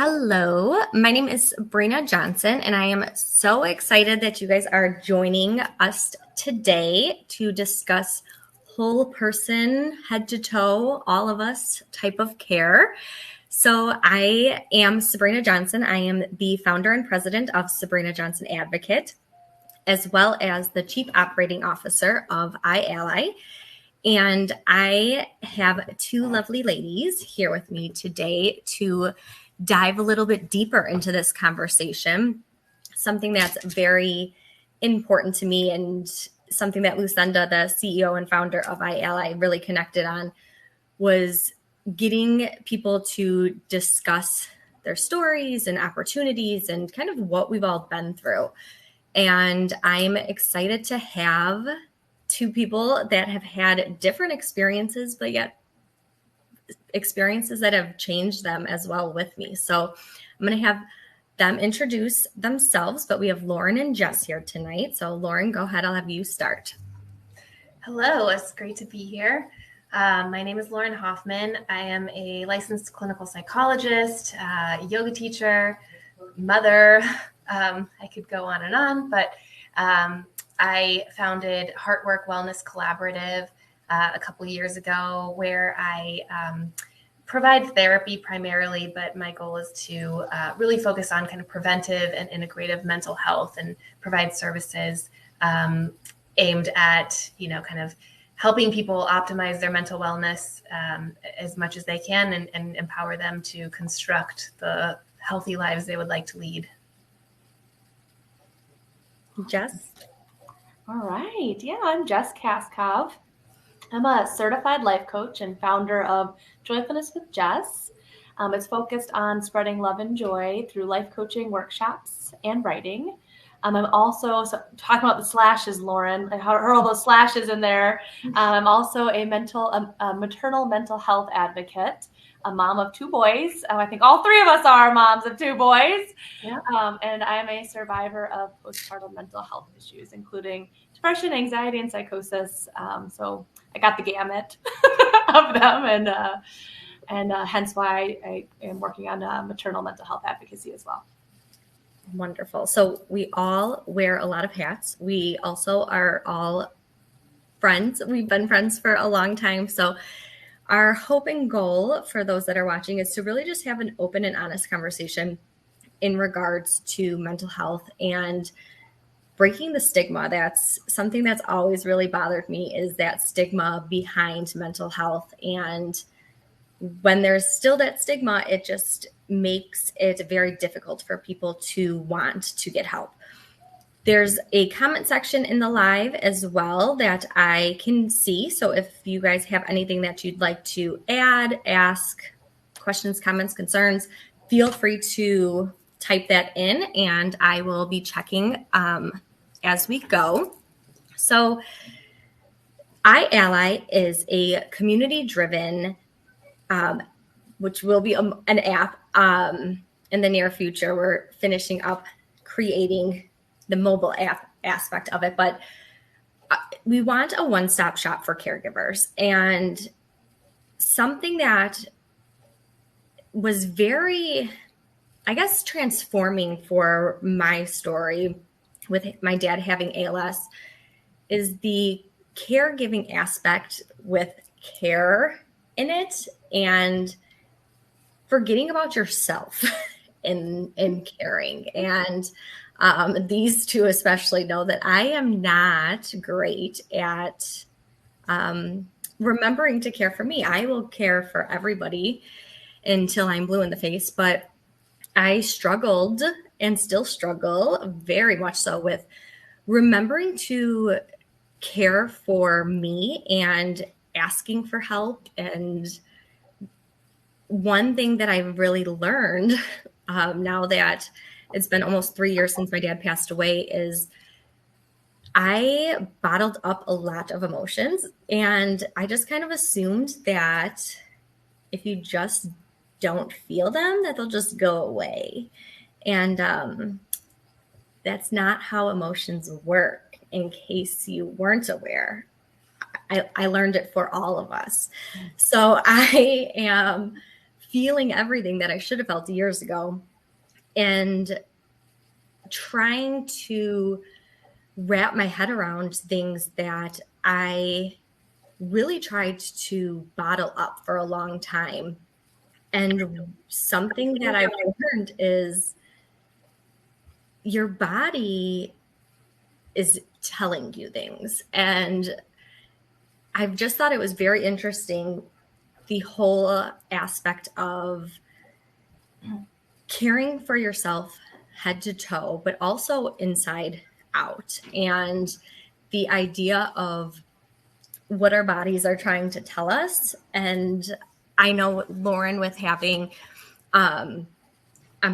Hello, my name is Brina Johnson, and I am so excited that you guys are joining us today to discuss whole person, head to toe, all of us type of care. So I am Sabrina Johnson. I am the founder and president of Sabrina Johnson Advocate, as well as the chief operating officer of iAlly. And I have two lovely ladies here with me today to dive a little bit deeper into this conversation, something that's very important to me and something that Lucinda, the CEO and founder of iAlly, really connected on was getting people to discuss their stories and opportunities and kind of what we've all been through. And I'm excited to have two people that have had different experiences, but yet experiences that have changed them as well with me. So I'm going to have them introduce themselves, but we have Lauren and Jess here tonight. So Lauren, go ahead. I'll have you start. Hello, it's great to be here. My name is Lauren Hoffman. I am a licensed clinical psychologist, yoga teacher, mother. I could go on and on, but I founded Heartwork Wellness Collaborative a couple of years ago, where I provide therapy primarily, but my goal is to really focus on kind of preventive and integrative mental health and provide services aimed at, kind of helping people optimize their mental wellness as much as they can and empower them to construct the healthy lives they would like to lead. Jess? All right. Yeah, I'm Jess Kaskov. I'm a certified life coach and founder of Joyfulness with Jess. It's focused on spreading love and joy through life coaching workshops and writing. I'm also talking about the slashes, Lauren. I heard all those slashes in there. I'm also a maternal mental health advocate, a mom of two boys. I think all three of us are moms of two boys. Yeah. And I'm a survivor of postpartum mental health issues, including depression, anxiety, and psychosis. So I got the gamut of them, and hence why I am working on maternal mental health advocacy as well. Wonderful. So we all wear a lot of hats. We also are all friends. We've been friends for a long time. So our hope and goal for those that are watching is to really just have an open and honest conversation in regards to mental health and breaking the stigma. That's something that's always really bothered me, is that stigma behind mental health. And when there's still that stigma, it just makes it very difficult for people to want to get help. There's a comment section in the live as well that I can see. So if you guys have anything that you'd like to add, ask, questions, comments, concerns, feel free to type that in, and I will be checking as we go. So iAlly is a community-driven, which will be an app in the near future. We're finishing up creating the mobile app aspect of it, but we want a one-stop shop for caregivers. And something that was very, I guess, transforming for my story with my dad having ALS is the caregiving aspect with care in it and forgetting about yourself in caring. And these two especially know that I am not great at remembering to care for me. I will care for everybody until I'm blue in the face, but I struggled and still struggle very much so with remembering to care for me and asking for help. And one thing that I've really learned now that it's been almost 3 years since my dad passed away is I bottled up a lot of emotions, and I just kind of assumed that if you just don't feel them, that they'll just go away. And that's not how emotions work, in case you weren't aware. I learned it for all of us. So I am feeling everything that I should have felt years ago, and trying to wrap my head around things that I really tried to bottle up for a long time. And something that I've learned is your body is telling you things. And I've just thought it was very interesting, the whole aspect of caring for yourself head to toe, but also inside out. And the idea of what our bodies are trying to tell us. And I know, Lauren, with having, I'm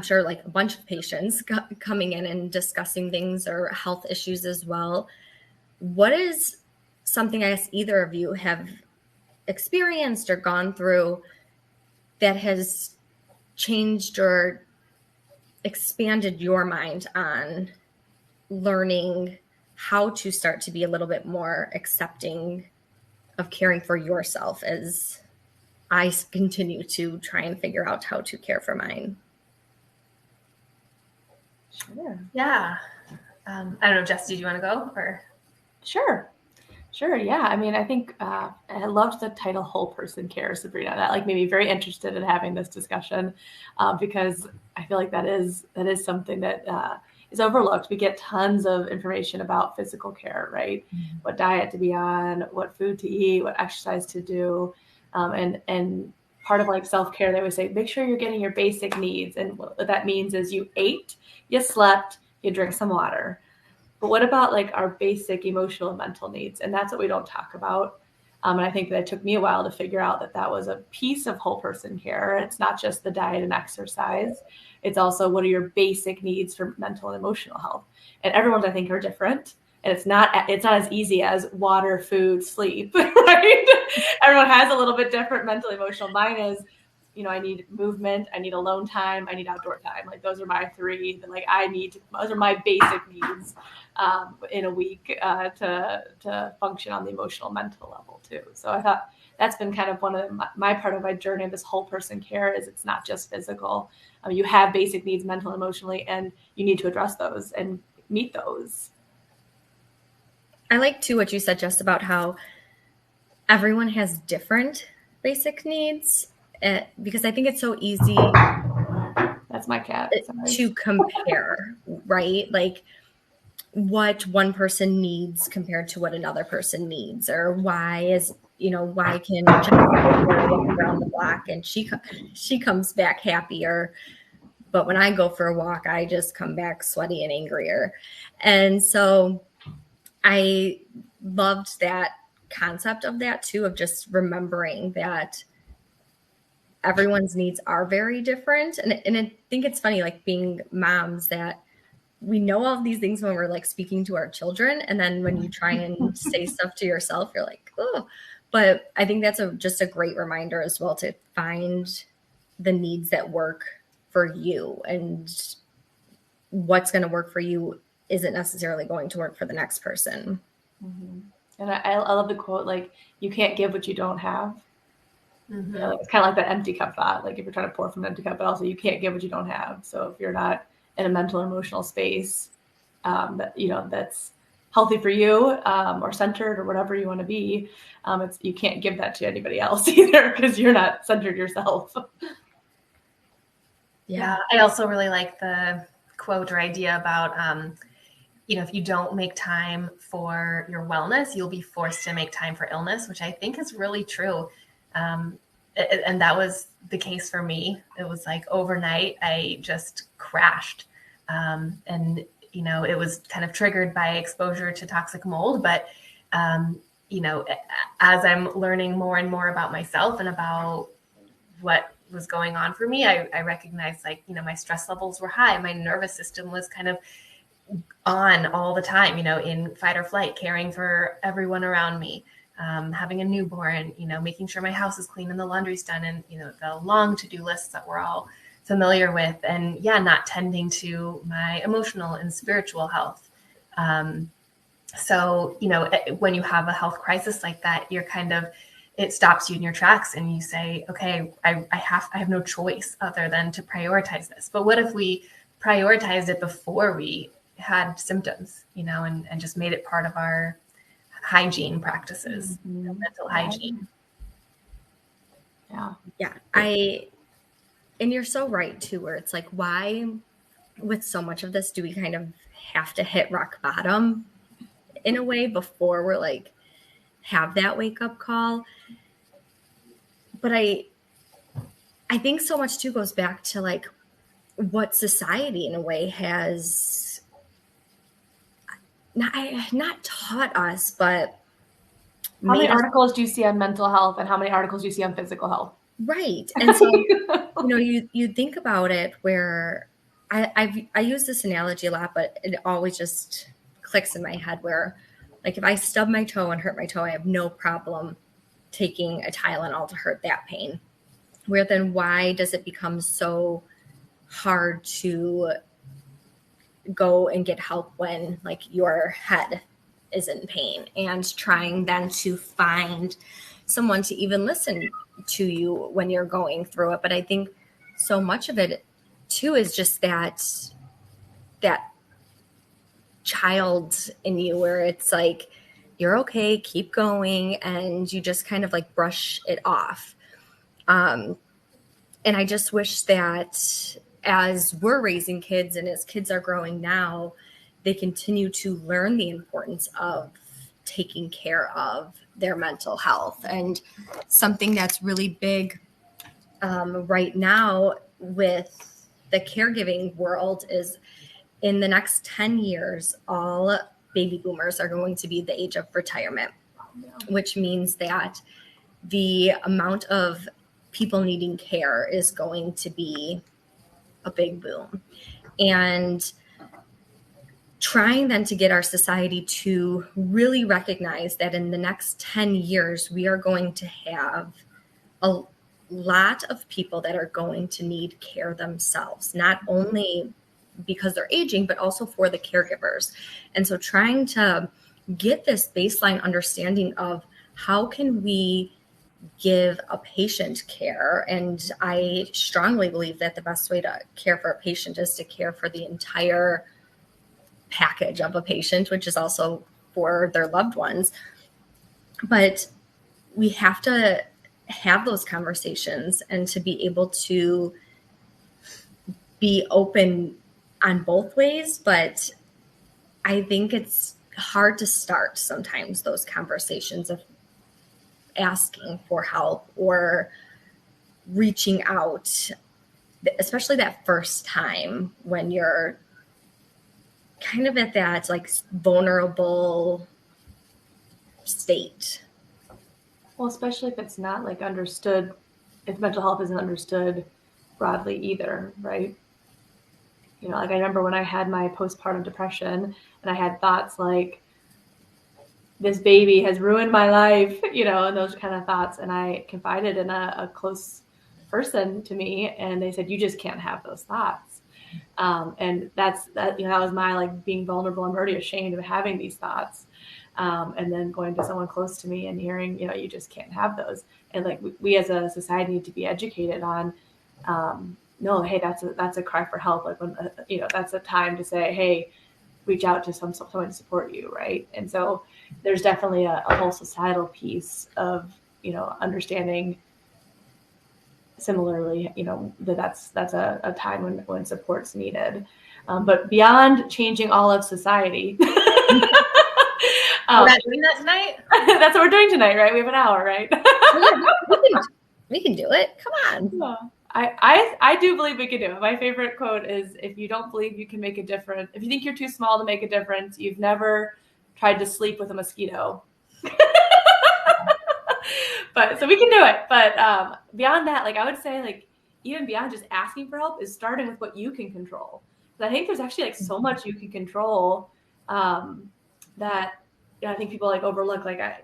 sure, like a bunch of patients coming in and discussing things or health issues as well. What is something, I guess, either of you have experienced or gone through that has changed or expanded your mind on learning how to start to be a little bit more accepting of caring for yourself, as I continue to try and figure out how to care for mine? Sure. Yeah. I don't know, Jess, did you want to go or? Sure. Yeah. I mean, I think I loved the title "Whole Person Care," Sabrina. That like made me very interested in having this discussion because I feel like that is something that is overlooked. We get tons of information about physical care, right? Mm-hmm. What diet to be on, what food to eat, what exercise to do, and part of like self-care, they would say, make sure you're getting your basic needs. And what that means is you ate, you slept, you drink some water. But what about like our basic emotional and mental needs? And that's what we don't talk about. And I think that it took me a while to figure out that that was a piece of whole person care. It's not just the diet and exercise. It's also what are your basic needs for mental and emotional health. And everyone's, I think, are different. And it's not as easy as water, food, sleep, right? Everyone has a little bit different mental, emotional. Mine is, I need movement, I need alone time, I need outdoor time. Like those are my three that like those are my basic needs in a week to function on the emotional, mental level too. So I thought that's been kind of one of my part of my journey of this whole person care is it's not just physical. You have basic needs, mental, emotionally, and you need to address those and meet those. I like too what you said just about how everyone has different basic needs. Because I think it's so easy. That's my cat. To compare, right? Like what one person needs compared to what another person needs, or why can Jess walk around the block and she comes back happier, but when I go for a walk, I just come back sweaty and angrier. And so I loved that concept of that too, of just remembering that everyone's needs are very different. And I think it's funny, like being moms, that we know all of these things when we're like speaking to our children. And then when you try and say stuff to yourself, you're like, oh, but I think that's just a great reminder as well to find the needs that work for you, and what's going to work for you isn't necessarily going to work for the next person. Mm-hmm. And I love the quote, like, you can't give what you don't have. Mm-hmm. It's kind of like that empty cup thought. Like if you're trying to pour from an empty cup, but also you can't give what you don't have. So if you're not in a mental or emotional space that's healthy for you or centered or whatever you want to be, you can't give that to anybody else either because you're not centered yourself. Yeah, I also really like the quote or idea about if you don't make time for your wellness, you'll be forced to make time for illness, which I think is really true. And that was the case for me. It was like overnight, I just crashed. And it was kind of triggered by exposure to toxic mold. But, as I'm learning more and more about myself and about what was going on for me, I recognized my stress levels were high. My nervous system was kind of on all the time, in fight or flight, caring for everyone around me. Having a newborn, making sure my house is clean and the laundry's done, and, the long to-do lists that we're all familiar with, and not tending to my emotional and spiritual health. So, when you have a health crisis like that, you're kind of it stops you in your tracks and you say, okay, I have no choice other than to prioritize this. But what if we prioritized it before we had symptoms, and just made it part of our hygiene practices, mental hygiene. Yeah. And you're so right too, where it's like, why with so much of this do we kind of have to hit rock bottom in a way before we're like, have that wake up call? But I think so much too goes back to like what society in a way has not taught us, but how many articles do you see on mental health and how many articles do you see on physical health? Right. And so, you think about it where I use this analogy a lot, but it always just clicks in my head where like if I stub my toe and hurt my toe, I have no problem taking a Tylenol to hurt that pain. Where then why does it become so hard to go and get help when like your head is in pain, and trying then to find someone to even listen to you when you're going through it? But I think so much of it too is just that child in you where it's like, you're okay, keep going. And you just kind of like brush it off. And I just wish that as we're raising kids and as kids are growing now, they continue to learn the importance of taking care of their mental health. And something that's really big right now with the caregiving world is in the next 10 years, all baby boomers are going to be the age of retirement, which means that the amount of people needing care is going to be a big boom. And trying then to get our society to really recognize that in the next 10 years, we are going to have a lot of people that are going to need care themselves, not only because they're aging, but also for the caregivers. And so trying to get this baseline understanding of how can we give a patient care. And I strongly believe that the best way to care for a patient is to care for the entire package of a patient, which is also for their loved ones. But we have to have those conversations and to be able to be open on both ways. But I think it's hard to start sometimes those conversations of asking for help or reaching out, especially that first time when you're kind of at that like vulnerable state. Well, especially if it's not like understood, if mental health isn't understood broadly either, right? Like I remember when I had my postpartum depression and I had thoughts like, this baby has ruined my life, and those kind of thoughts. And I confided in a close person to me, and they said, you just can't have those thoughts. And that was my like being vulnerable. I'm already ashamed of having these thoughts. And then going to someone close to me and hearing, you just can't have those. And like we as a society need to be educated on, no, hey, that's a cry for help. Like when, that's a time to say, hey, reach out to someone to support you. Right. And so there's definitely a whole societal piece of, understanding similarly, that's a time when support's needed. But beyond changing all of society, We're not doing that tonight? That's what we're doing tonight, right? We have an hour, right? We can do it. Come on. Yeah. I do believe we can do it. My favorite quote is, if you don't believe you can make a difference, if you think you're too small to make a difference, you've never tried to sleep with a mosquito. But so we can do it. But beyond that, like I would say, like even beyond just asking for help is starting with what you can control. But I think there's actually like so much you can control that I think people like overlook. Like I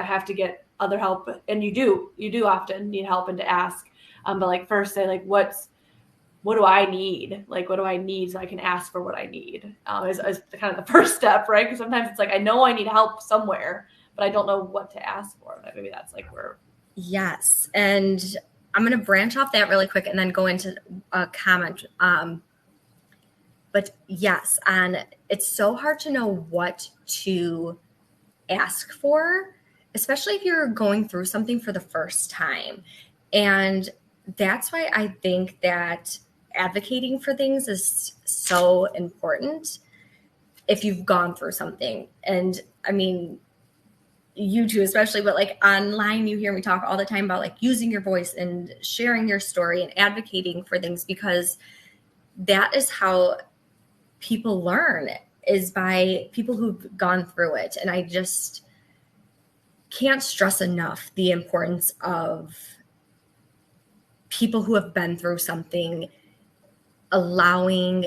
have to get other help, and you do often need help and to ask. But like first say like what do I need? Like what do I need so I can ask for what I need? Is kind of the first step, right? Because sometimes it's like I know I need help somewhere, but I don't know what to ask for. Maybe that's like where. Yes. And I'm going to branch off that really quick and then go into a comment. But yes, and it's so hard to know what to ask for, especially if you're going through something for the first time. And that's why I think that advocating for things is so important if you've gone through something. And I mean, you too, especially, but like online, you hear me talk all the time about like using your voice and sharing your story and advocating for things, because that is how people learn, is by people who've gone through it. And I just can't stress enough the importance of people who have been through something, allowing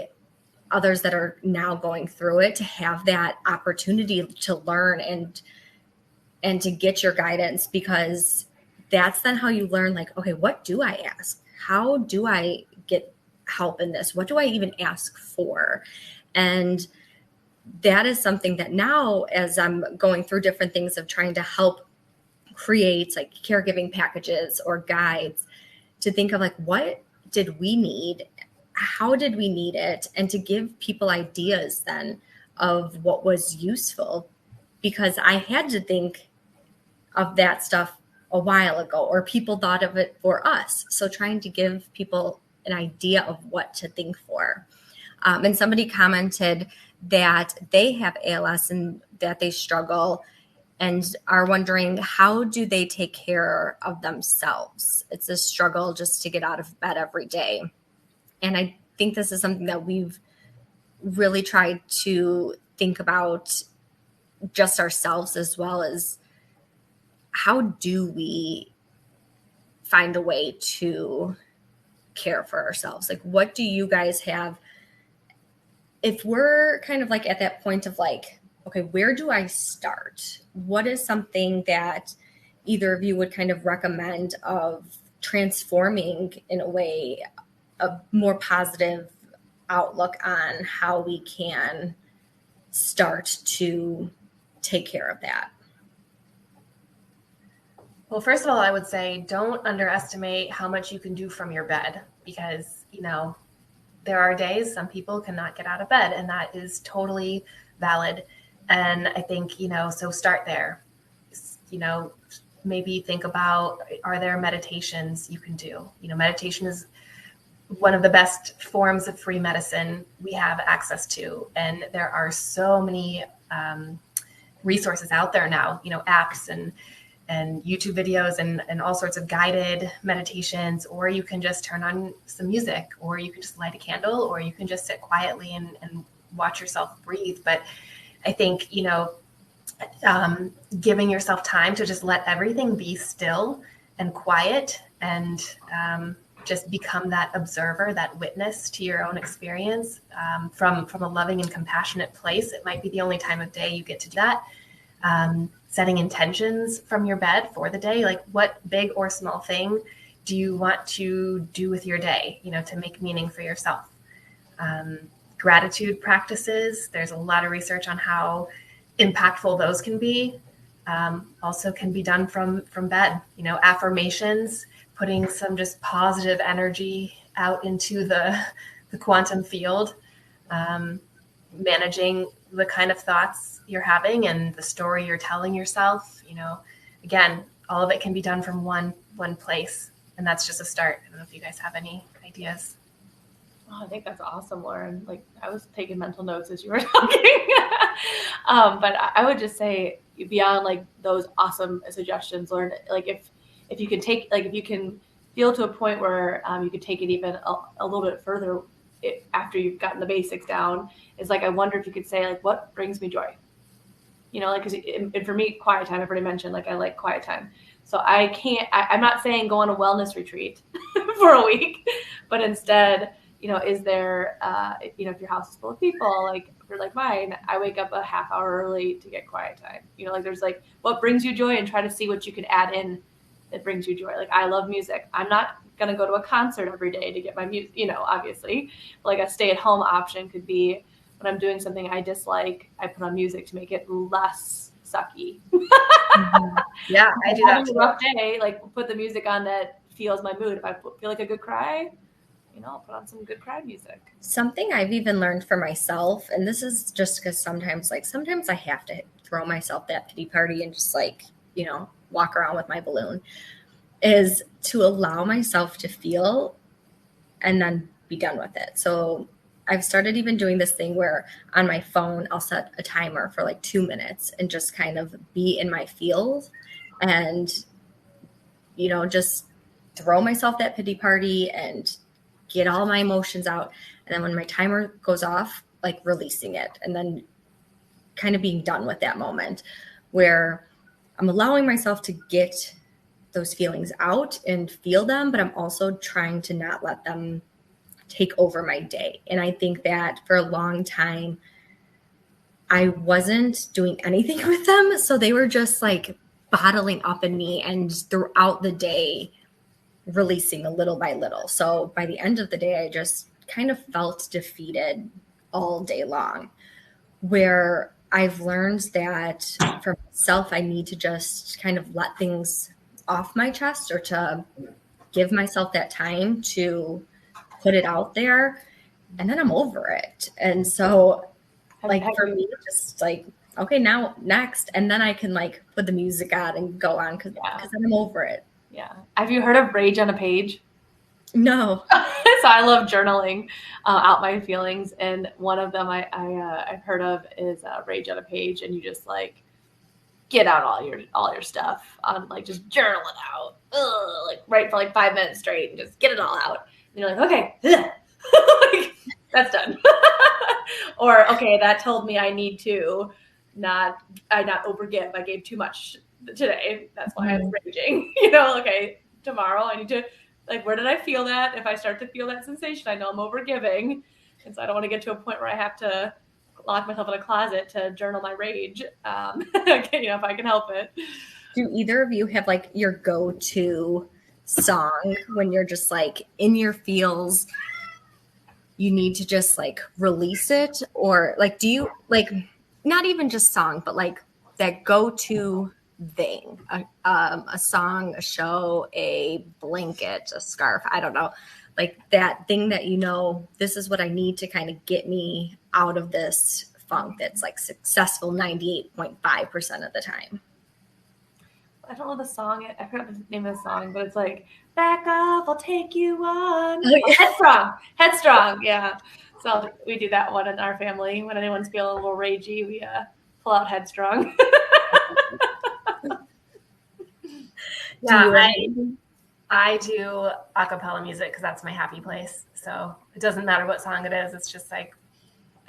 others that are now going through it to have that opportunity to learn and to get your guidance, because that's then how you learn, like, okay, what do I ask? How do I get help in this? What do I even ask for? And that is something that now, as I'm going through different things of trying to help create like caregiving packages or guides, to think of like, what did we need? How did we need it? And to give people ideas then of what was useful, because I had to think of that stuff a while ago, or people thought of it for us. So trying to give people an idea of what to think for. And somebody commented that they have ALS and that they struggle and are wondering, how do they take care of themselves? It's a struggle just to get out of bed every day. And I think this is something that we've really tried to think about just ourselves, as well as how do we find a way to care for ourselves? Like, what do you guys have? If we're kind of like at that point of like, okay, where do I start? What is something that either of you would kind of recommend of transforming in a way, a more positive outlook on how we can start to take care of that? Well, first of all, I would say don't underestimate how much you can do from your bed, because, there are days some people cannot get out of bed, and that is totally valid. And I think, so start there. Maybe think about, are there meditations you can do? Meditation is one of the best forms of free medicine we have access to. And there are so many resources out there now, apps and YouTube videos and all sorts of guided meditations, or you can just turn on some music, or you can just light a candle, or you can just sit quietly and watch yourself breathe. But I think, giving yourself time to just let everything be still and quiet, and just become that observer, that witness to your own experience from a loving and compassionate place. It might be the only time of day you get to do that. Setting intentions from your bed for the day, like what big or small thing do you want to do with your day, to make meaning for yourself. Gratitude practices, there's a lot of research on how impactful those can be. Also can be done from bed, affirmations, putting some just positive energy out into the quantum field, managing the kind of thoughts you're having and the story you're telling yourself. Again, all of it can be done from one place, and that's just a start. I don't know if you guys have any ideas. Oh, I think that's awesome, Lauren. Like, I was taking mental notes as you were talking. But I would just say, beyond like those awesome suggestions, Lauren, like if you can take, like if you can feel to a point where you could take it even a little bit further after you've gotten the basics down, is like, I wonder if you could say like, what brings me joy? Like, and for me, quiet time, I've already mentioned, like, I like quiet time. So I'm not saying go on a wellness retreat for a week, but instead, is there, if your house is full of people, like for like mine, I wake up a half hour early to get quiet time. Like there's like, what brings you joy, and try to see what you can add in that brings you joy. Like, I love music. I'm not going to go to a concert every day to get my music, obviously. Like a stay-at-home option could be, when I'm doing something I dislike, I put on music to make it less sucky. Yeah, I do that Having a rough day, like put the music on that feels my mood. If I feel like a good cry, I'll put on some good cry music. Something I've even learned for myself, and this is just because sometimes I have to throw myself that pity party and just walk around with my balloon, is to allow myself to feel and then be done with it. So I've started even doing this thing where on my phone, I'll set a timer for like 2 minutes and just kind of be in my feels and, just throw myself that pity party and get all my emotions out. And then when my timer goes off, like releasing it and then kind of being done with that moment where I'm allowing myself to get those feelings out and feel them, but I'm also trying to not let them take over my day. And I think that for a long time, I wasn't doing anything with them. So they were just like bottling up in me and throughout the day, releasing a little by little. So by the end of the day, I just kind of felt defeated all day long, where I've learned that for myself, I need to just kind of let things off my chest or to give myself that time to put it out there, and then I'm over it. And so like for me, just like, okay, now next, and then I can like put the music on and go on because then I'm over it. Yeah. Have you heard of Rage on a Page? No. So I love journaling out my feelings, and one of them I've heard of is Rage on a Page, and you just like get out all your stuff on like just journal it out, like write for like 5 minutes straight and just get it all out. And you're like, okay, like, that's done. Or okay, that told me I need to not overgive. I gave too much today. That's why I'm raging. Okay, tomorrow I need to, like, where did I feel that? If I start to feel that sensation, I know I'm overgiving. And so I don't want to get to a point where I have to lock myself in a closet to journal my rage. If I can help it. Do either of you have like your go-to song when you're just like in your feels, you need to just like release it? Or like, do you like not even just song, but like that go-to thing, a song, a show, a blanket, a scarf, I don't know, like that thing that, this is what I need to kind of get me out of this funk that's like successful 98.5% of the time? I don't know the song. I forgot the name of the song, but it's like, back off, I'll take you on. Oh, yeah. Headstrong. Yeah. So we do that one in our family. When anyone's feeling a little ragey, we pull out Headstrong. Yeah, I do a cappella music because that's my happy place. So it doesn't matter what song it is. It's just like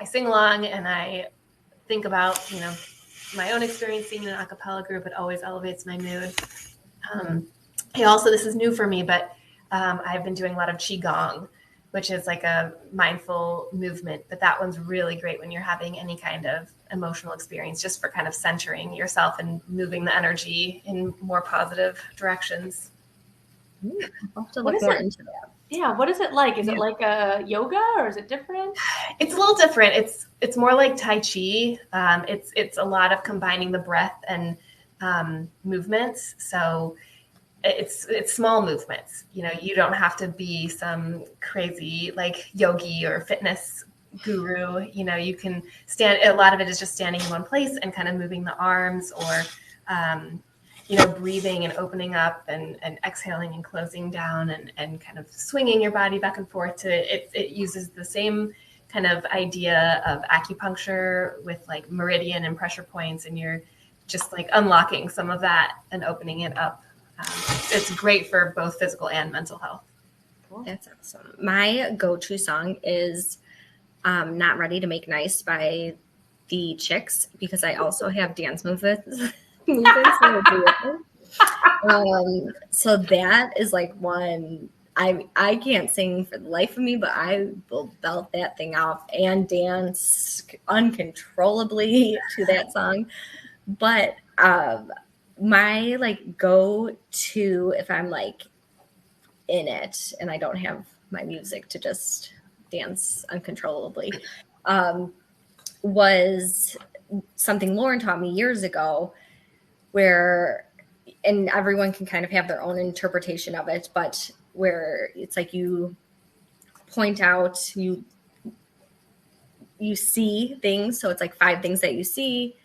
I sing along and I think about, my own experience singing in an a cappella group. It always elevates my mood. This is new for me, but I've been doing a lot of Qigong, which is like a mindful movement. But that one's really great when you're having any kind of emotional experience, just for kind of centering yourself and moving the energy in more positive directions. I'll have to look more into that. Yeah, what is it like? Is it like a yoga or is it different? It's a little different. It's more like Tai Chi. It's a lot of combining the breath and movements. So it's small movements. You don't have to be some crazy like yogi or fitness guru. You can stand. A lot of it is just standing in one place and kind of moving the arms, or breathing and opening up and exhaling and closing down and kind of swinging your body back and forth. It uses the same kind of idea of acupuncture with like meridian and pressure points, and you're just like unlocking some of that and opening it up. It's great for both physical and mental health. Cool. That's awesome. My go-to song is Not Ready to Make Nice by the Chicks, because I also have dance movements. So that is like one I can't sing for the life of me, but I will belt that thing off and dance uncontrollably to that song. But my like go to, if I'm like in it and I don't have my music to just dance uncontrollably, was something Lauren taught me years ago where, and everyone can kind of have their own interpretation of it, but where it's like you point out, you see things. So it's like 5 things that you see,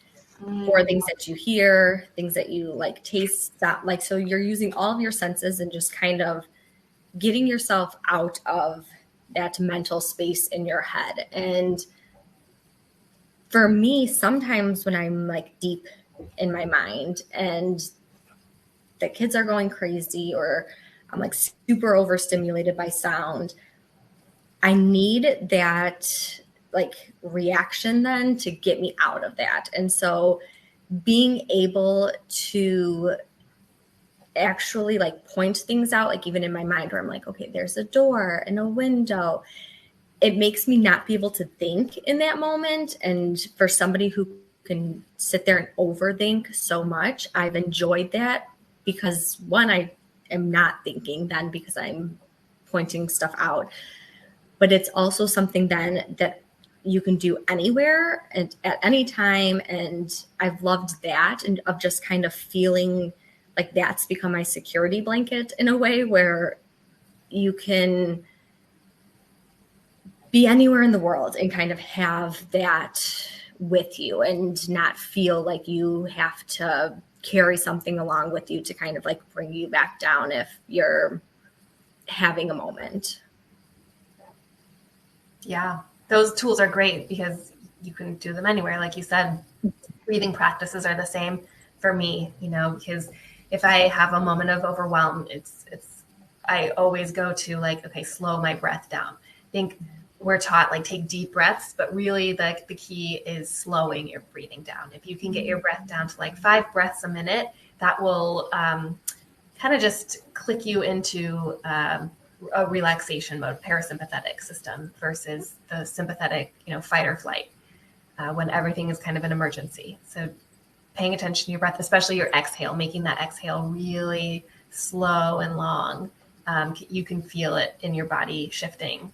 4 things that you hear, things that you like taste, like, so you're using all of your senses and just kind of getting yourself out of that mental space in your head. And for me, sometimes when I'm like deep in my mind and the kids are going crazy or I'm like super overstimulated by sound, I need that like reaction then to get me out of that. And so being able to actually like point things out, like even in my mind where I'm like, okay, there's a door and a window, it makes me not be able to think in that moment. And for somebody who can sit there and overthink so much, I've enjoyed that because one, I am not thinking then because I'm pointing stuff out, but it's also something then that you can do anywhere and at any time. And I've loved that, and of just kind of feeling like that's become my security blanket in a way where you can be anywhere in the world and kind of have that with you and not feel like you have to carry something along with you to kind of like bring you back down if you're having a moment. Yeah, those tools are great because you can do them anywhere. Like you said, breathing practices are the same for me, because if I have a moment of overwhelm, I always go to like, okay, slow my breath down. I think we're taught like take deep breaths, but really the key is slowing your breathing down. If you can get your breath down to like 5 breaths a minute, that will kind of just click you into a relaxation mode, parasympathetic system versus the sympathetic, fight or flight when everything is kind of an emergency. So paying attention to your breath, especially your exhale, making that exhale really slow and long. You can feel it in your body shifting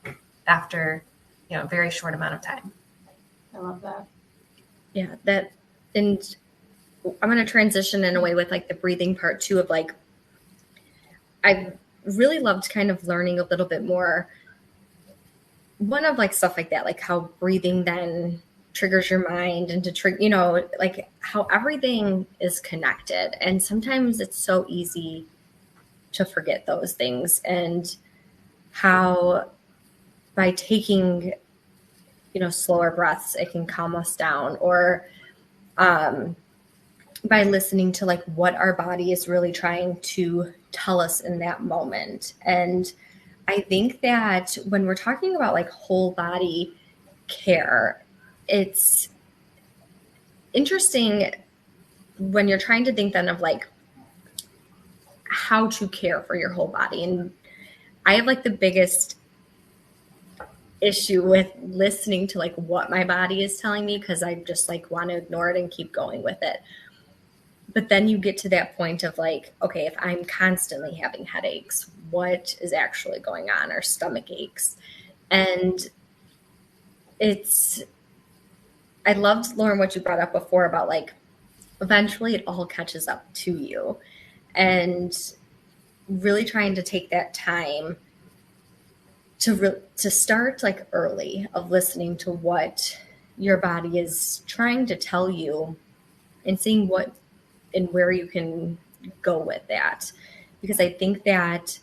after, a very short amount of time. I love that. Yeah, that, and I'm going to transition in a way with like the breathing part too, of like, I've really loved kind of learning a little bit more. One of like stuff like that, like how breathing then triggers your mind and to trigger, like how everything is connected. And sometimes it's so easy to forget those things, and how by taking, slower breaths, it can calm us down, or by listening to like what our body is really trying to tell us in that moment. And I think that when we're talking about like whole body care, it's interesting when you're trying to think then of like how to care for your whole body. And I have like the biggest issue with listening to like what my body is telling me, because I just like want to ignore it and keep going with it. But then you get to that point of like, okay, if I'm constantly having headaches, what is actually going on, or stomach aches? And I loved, Lauren, what you brought up before about like, eventually it all catches up to you, and really trying to take that time to start like early of listening to what your body is trying to tell you and seeing what and where you can go with that. Because I think that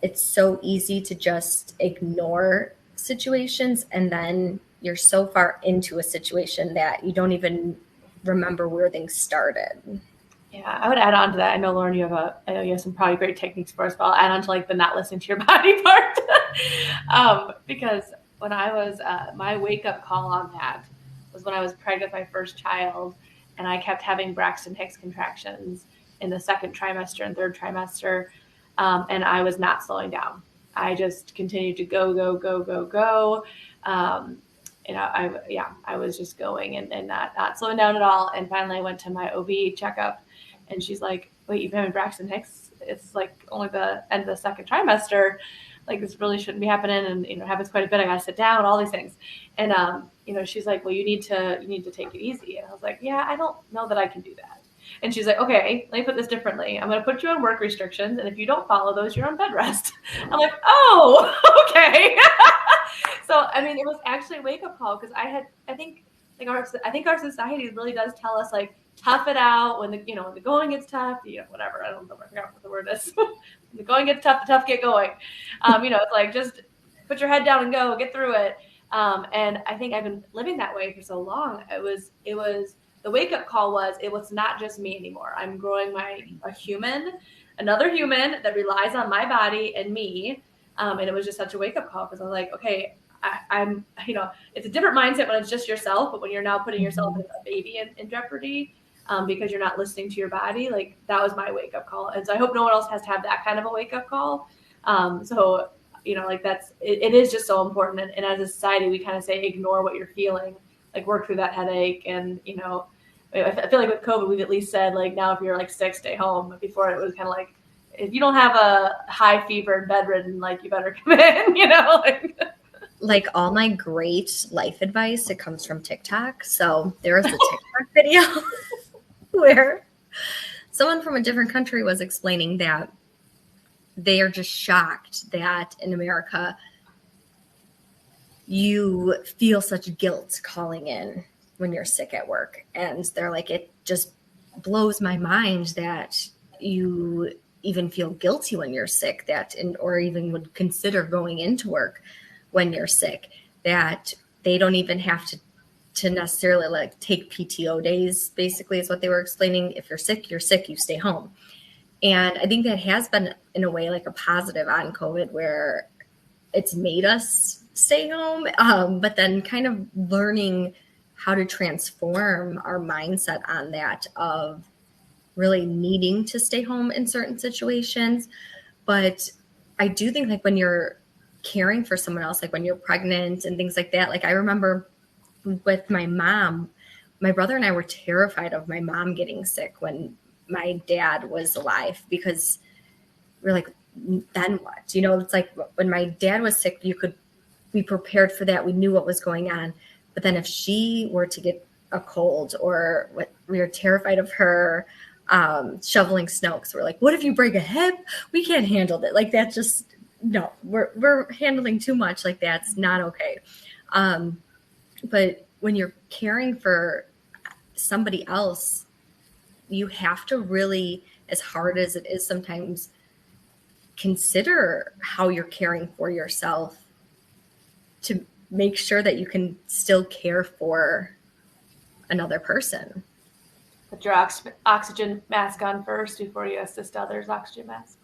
it's so easy to just ignore situations, and then you're so far into a situation that you don't even remember where things started. Yeah, I would add on to that. I know, Lauren, you have some probably great techniques for us, but I'll add on to like the not listening to your body part. Because when I was, my wake up call on that was when I was pregnant with my first child, and I kept having Braxton Hicks contractions in the 2nd trimester and 3rd trimester. And I was not slowing down. I just continued to go. I was just going and not slowing down at all. And finally I went to my OB checkup, and she's like, wait, you've been having Braxton Hicks? It's like only the end of the 2nd trimester. Like, this really shouldn't be happening. And, it happens quite a bit. I got to sit down, all these things. And she's like, well, you need to take it easy. And I was like, yeah, I don't know that I can do that. And she's like, okay, let me put this differently. I'm going to put you on work restrictions. And if you don't follow those, you're on bed rest. I'm like, oh, okay. So, I mean, it was actually a wake up call because I think our society really does tell us like, tough it out when the going gets tough, whatever. I don't know. I forgot what the word is. When the going gets tough, the tough get going. It's like, just put your head down and go, get through it. And I think I've been living that way for so long. It was the wake up call was, it was not just me anymore. I'm growing another human that relies on my body and me. And it was just such a wake up call because I was like, okay, I'm, it's a different mindset when it's just yourself, but when you're now putting yourself as a baby in jeopardy, because you're not listening to your body, like that was my wake up call. And so I hope no one else has to have that kind of a wake up call. So, like it is just so important. And as a society, we kind of say, ignore what you're feeling, like work through that headache. And, I feel like with COVID, we've at least said like, now if you're like sick, stay home. But before it was kind of like, if you don't have a high fever and bedridden, like you better come in, Like all my great life advice, it comes from TikTok. So there was a TikTok video where someone from a different country was explaining that they are just shocked that in America, you feel such guilt calling in when you're sick at work. And they're like, it just blows my mind that you even feel guilty when you're sick, or even would consider going into work when you're sick, that they don't even have to necessarily like take PTO days, basically is what they were explaining. If you're sick, you stay home. And I think that has been in a way like a positive on COVID, where it's made us stay home, but then kind of learning how to transform our mindset on that of really needing to stay home in certain situations. But I do think like when you're caring for someone else, like when you're pregnant and things like that, like I remember with my mom, my brother and I were terrified of my mom getting sick when my dad was alive, because we're like, then what? It's like when my dad was sick, you could be prepared for that. We knew what was going on. But then if she were to get a cold, or we were terrified of her shoveling snow, because we're like, what if you break a hip? We can't handle that. Like that's just, no, we're handling too much. Like that's not okay. But when you're caring for somebody else, you have to really, as hard as it is sometimes, consider how you're caring for yourself to make sure that you can still care for another person. Put your oxygen mask on first before you assist others' oxygen masks.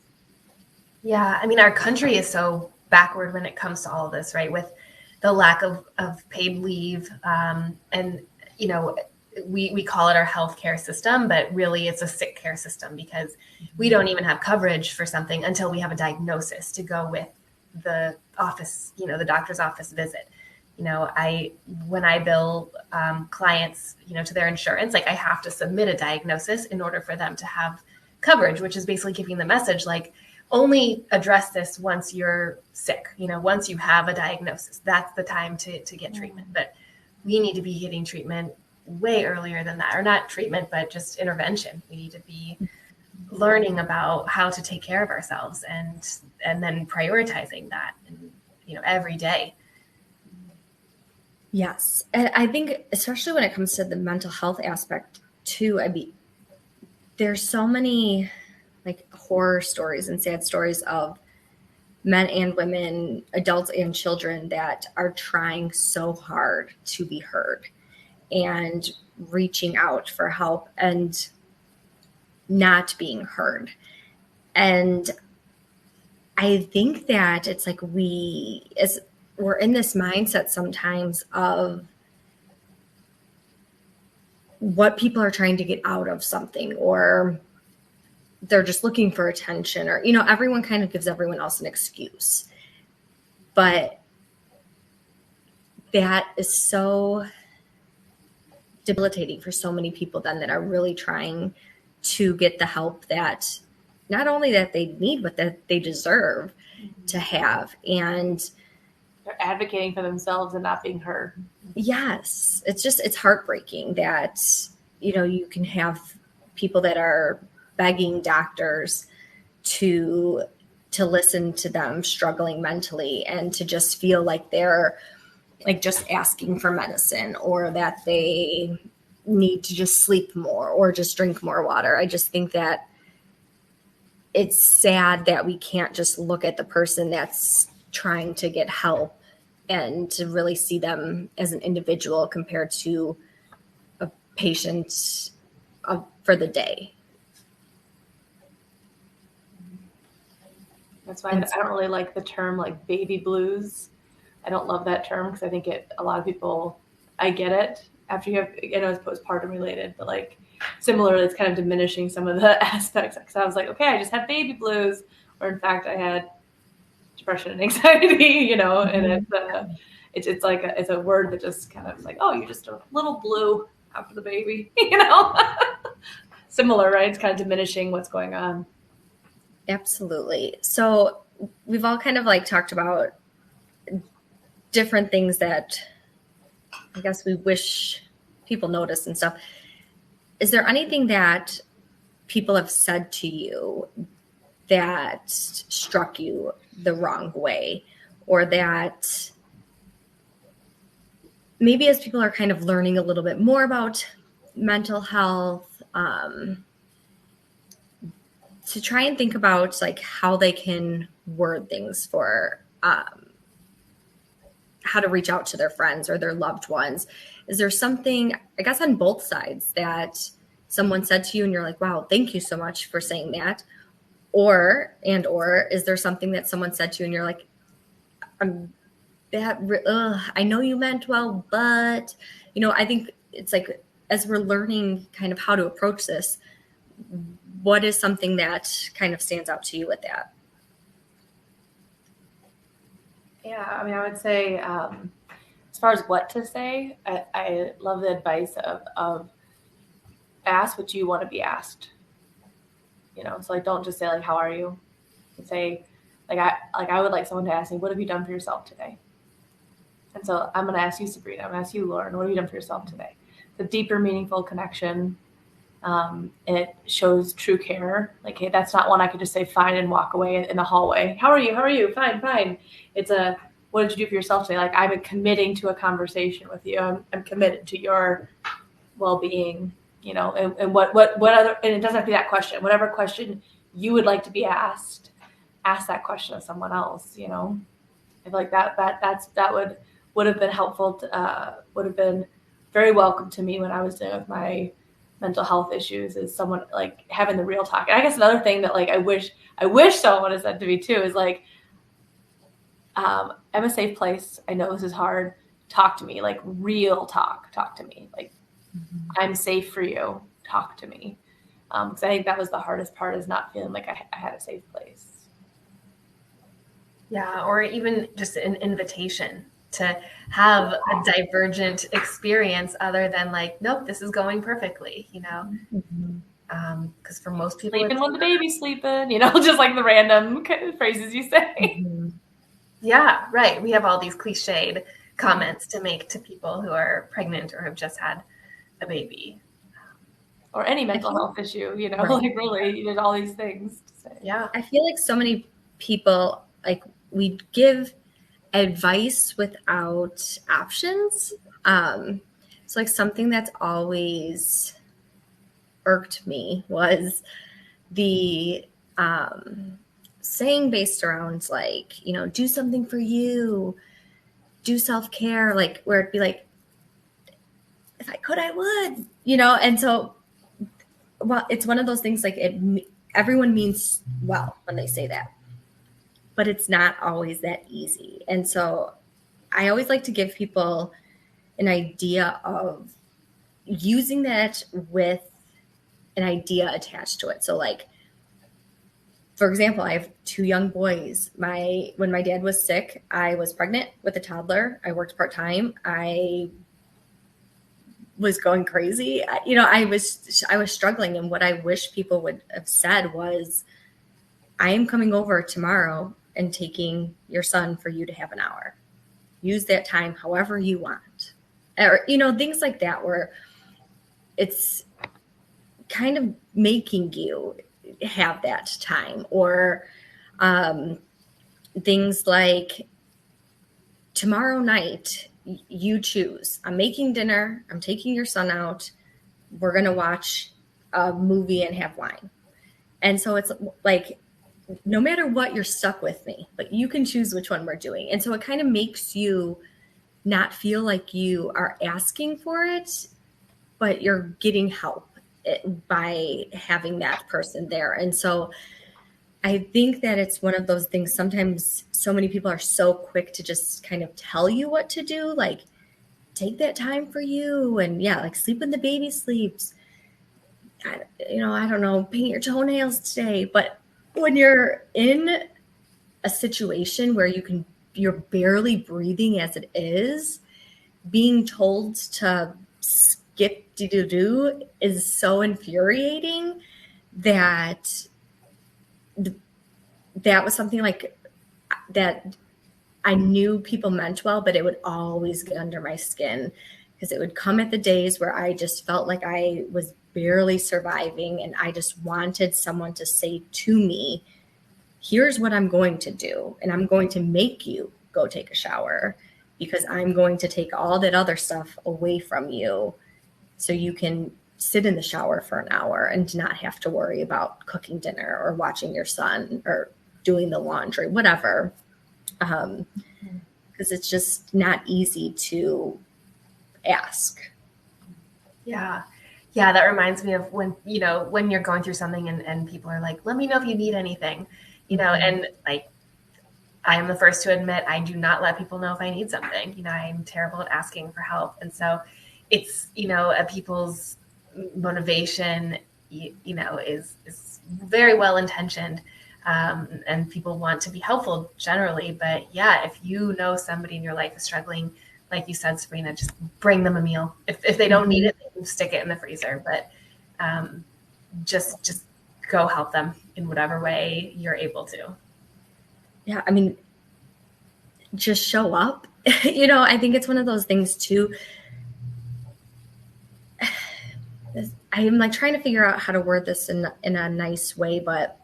Yeah, I mean, our country is so backward when it comes to all of this, right? With the lack of paid leave, and we call it our healthcare system, but really it's a sick care system, because we don't even have coverage for something until we have a diagnosis to go with the office, the doctor's office visit. When I bill clients, to their insurance, like I have to submit a diagnosis in order for them to have coverage, which is basically giving the message like, only address this once you're sick, once you have a diagnosis, that's the time to get treatment. But we need to be getting treatment way earlier than that, or not treatment, but just intervention. We need to be learning about how to take care of ourselves and then prioritizing that, every day. Yes. And I think especially when it comes to the mental health aspect too, there's so many like horror stories and sad stories of men and women, adults and children, that are trying so hard to be heard and reaching out for help and not being heard. And I think that it's like we're in this mindset sometimes of what people are trying to get out of something, or they're just looking for attention, or, everyone kind of gives everyone else an excuse. But that is so debilitating for so many people then that are really trying to get the help that not only that they need, but that they deserve to have. And they're advocating for themselves and not being heard. Yes. It's heartbreaking that, you can have people that are begging doctors to listen to them struggling mentally and to just feel like they're like just asking for medicine, or that they need to just sleep more or just drink more water. I just think that it's sad that we can't just look at the person that's trying to get help and to really see them as an individual compared to a patient for the day. That's why I don't really like the term like baby blues. I don't love that term because I think a lot of people, I get it after you have, it's postpartum related, but like similarly, it's kind of diminishing some of the aspects. Because I was like, okay, I just had baby blues, or in fact, I had depression and anxiety, and it's like it's a word that just kind of like, oh, you're just a little blue after the baby, Similar, right? It's kind of diminishing what's going on. Absolutely. So we've all kind of like talked about different things that I guess we wish people notice and stuff. Is there anything that people have said to you that struck you the wrong way, or that maybe as people are kind of learning a little bit more about mental health, to try and think about like how they can word things for how to reach out to their friends or their loved ones? Is there something, I guess, on both sides that someone said to you and you're like, wow, thank you so much for saying that? Or is there something that someone said to you and you're like, I know you meant well, but, I think it's like, as we're learning kind of how to approach this, what is something that kind of stands out to you with that? Yeah, I mean, I would say, as far as what to say, I love the advice of ask what you want to be asked. So like, don't just say like, how are you? And say, I would like someone to ask me, what have you done for yourself today? And so I'm going to ask you, Sabrina. I'm going to ask you, Lauren, what have you done for yourself today? The deeper, meaningful connection. It shows true care. Like, hey, that's not one I could just say fine and walk away in the hallway. How are you? How are you? Fine. It's what did you do for yourself today? Like, I'm committing to a conversation with you. I'm committed to your well-being, and what other, and it doesn't have to be that question. Whatever question you would like to be asked, ask that question of someone else, I feel like that would have been helpful, would have been very welcome to me when I was dealing with my mental health issues, is someone like having the real talk. And I guess another thing that like I wish someone had said to me too is like, I'm a safe place. I know this is hard. Talk to me, like real talk to me. Like, I'm safe for you. Talk to me. Because I think that was the hardest part, is not feeling like I had a safe place. Yeah. Or even just an invitation to have a divergent experience other than like, nope, this is going perfectly, because for most people, sleeping when the baby's sleeping, just like the random phrases you say. Yeah, right. We have all these cliched comments to make to people who are pregnant or have just had a baby. Or any mental health issue, Right. like really, there's all these things to say. Yeah. I feel like so many people, like, we give advice without options. It's like something that's always irked me was the saying based around like, do something for you, do self-care, like where it'd be like, if I could, I would, and so, well, it's one of those things like everyone means well when they say that, but it's not always that easy. And so I always like to give people an idea of using that with an idea attached to it. So like, for example, I have 2 young boys. When my dad was sick, I was pregnant with a toddler. I worked part-time. I was going crazy. I was struggling. And what I wish people would have said was, I am coming over tomorrow and taking your son for you to have an hour. use that time however you want. Or, things like that, where it's kind of making you have that time. Or things like, tomorrow night, you choose. I'm making dinner. I'm taking your son out. We're going to watch a movie and have wine. And so it's like, no matter what, you're stuck with me, but you can choose which one we're doing. And so it kind of makes you not feel like you are asking for it, but you're getting help by having that person there. And so I think that it's one of those things, sometimes so many people are so quick to just kind of tell you what to do, like, take that time for you, and like, sleep when the baby sleeps. I don't know, paint your toenails today. But when you're in a situation where you're barely breathing as it is, being told to skip do is so infuriating that was something like that I knew people meant well, but it would always get under my skin, because it would come at the days where I just felt like I was barely surviving, and I just wanted someone to say to me, here's what I'm going to do, and I'm going to make you go take a shower, because I'm going to take all that other stuff away from you so you can sit in the shower for an hour and not have to worry about cooking dinner or watching your son or doing the laundry, whatever. Because it's just not easy to ask. Yeah. That reminds me of when you're going through something and people are like, let me know if you need anything, and like, I am the first to admit, I do not let people know if I need something. I'm terrible at asking for help. And so it's, people's motivation, is very well intentioned. And people want to be helpful generally. But yeah, if you know somebody in your life is struggling, like you said, Sabrina, just bring them a meal. If they don't need it, they can stick it in the freezer. But just go help them in whatever way you're able to. Yeah, I mean, just show up. I think it's one of those things too. I am like trying to figure out how to word this in a nice way, but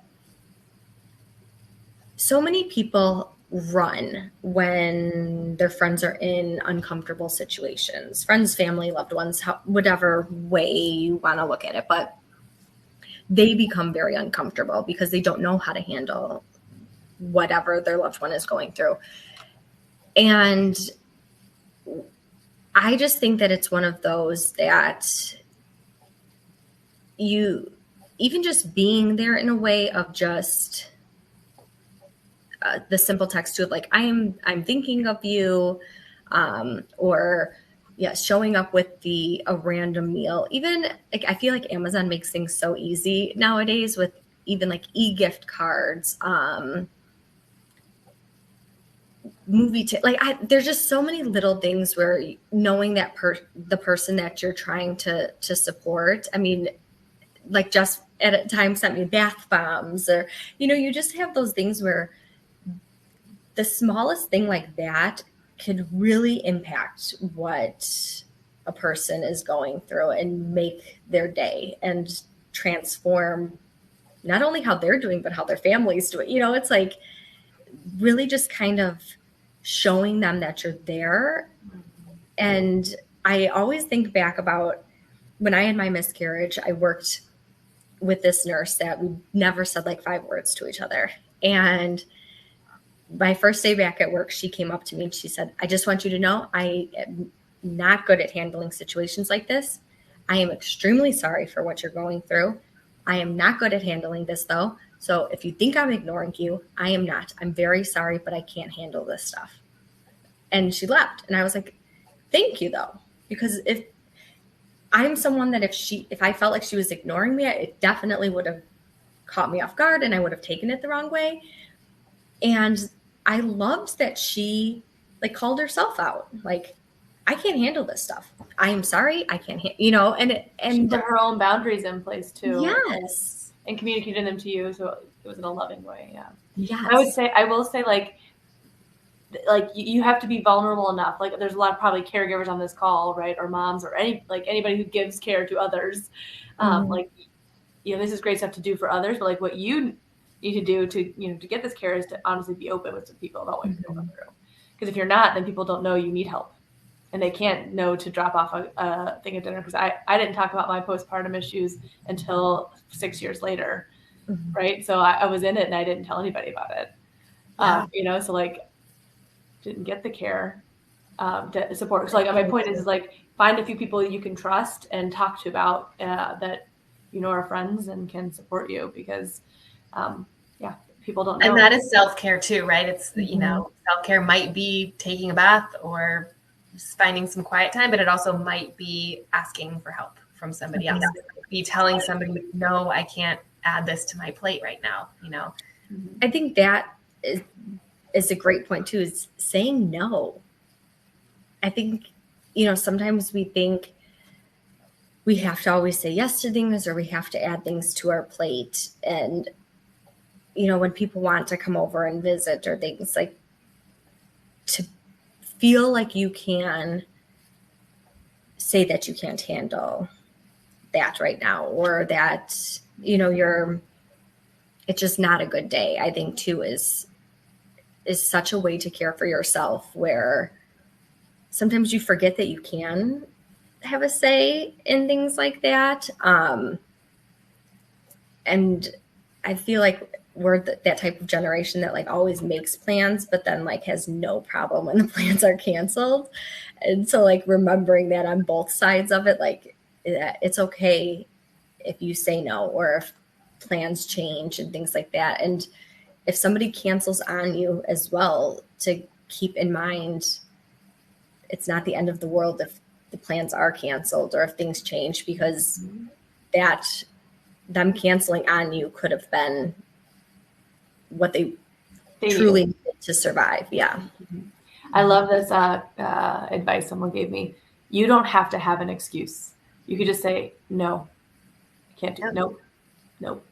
so many people run when their friends are in uncomfortable situations, friends, family, loved ones, whatever way you want to look at it, but they become very uncomfortable because they don't know how to handle whatever their loved one is going through. And I just think that it's one of those that you, even just being there in a way of just the simple text to like, I'm thinking of you, or showing up with a random meal. Even like, I feel like Amazon makes things so easy nowadays with even like e-gift cards, there's just so many little things where knowing that the person that you're trying to support. I mean, like Jess at a time sent me bath bombs, or, you just have those things where the smallest thing like that could really impact what a person is going through and make their day and transform not only how they're doing, but how their families do it. It's like really just kind of showing them that you're there. And I always think back about when I had my miscarriage, I worked with this nurse that we never said like 5 words to each other. And my first day back at work, she came up to me and she said, I just want you to know I am not good at handling situations like this. I am extremely sorry for what you're going through. I am not good at handling this though. So if you think I'm ignoring you, I am not. I'm very sorry, but I can't handle this stuff. And she left. And I was like, thank you though. Because if I'm someone that if I felt like she was ignoring me, it definitely would have caught me off guard and I would have taken it the wrong way. And I loved that she like called herself out. Like, I can't handle this stuff. I am sorry. I can't, and she put her own boundaries in place too. Yes. And communicated them to you. So it was in a loving way. Yeah. Yes. I will say like, like you have to be vulnerable enough. Like there's a lot of probably caregivers on this call, right? Or moms or anybody who gives care to others. Like, this is great stuff to do for others, but like what you need to do to get this care is to honestly be open with some people about what you're going through. Because if you're not, then people don't know you need help. And they can't know to drop off a thing at dinner. Because I didn't talk about my postpartum issues until 6 years later, right? So I was in it and I didn't tell anybody about it. So like didn't get the care to support. So like my point is like find a few people you can trust and talk to about that are friends and can support you, because people don't know. And that is self-care too, right? It's self-care might be taking a bath or just finding some quiet time, but it also might be asking for help from somebody else. It might be telling somebody, no, I can't add this to my plate right now. I think that is a great point too, is saying no. I think, sometimes we think we have to always say yes to things, or we have to add things to our plate. And, when people want to come over and visit or things, like, to feel like you can say that you can't handle that right now, or that, it's just not a good day, I think too is such a way to care for yourself, where sometimes you forget that you can have a say in things like that. And I feel like we're that type of generation that like always makes plans, but then like has no problem when the plans are canceled. And so like remembering that on both sides of it, like it's okay if you say no, or if plans change and things like that. And if somebody cancels on you as well, to keep in mind, it's not the end of the world if the plans are canceled or if things change, because them canceling on you could have been what they truly needed to survive. Yeah. I love this advice someone gave me. You don't have to have an excuse. You could just say, no, I can't do it. Nope.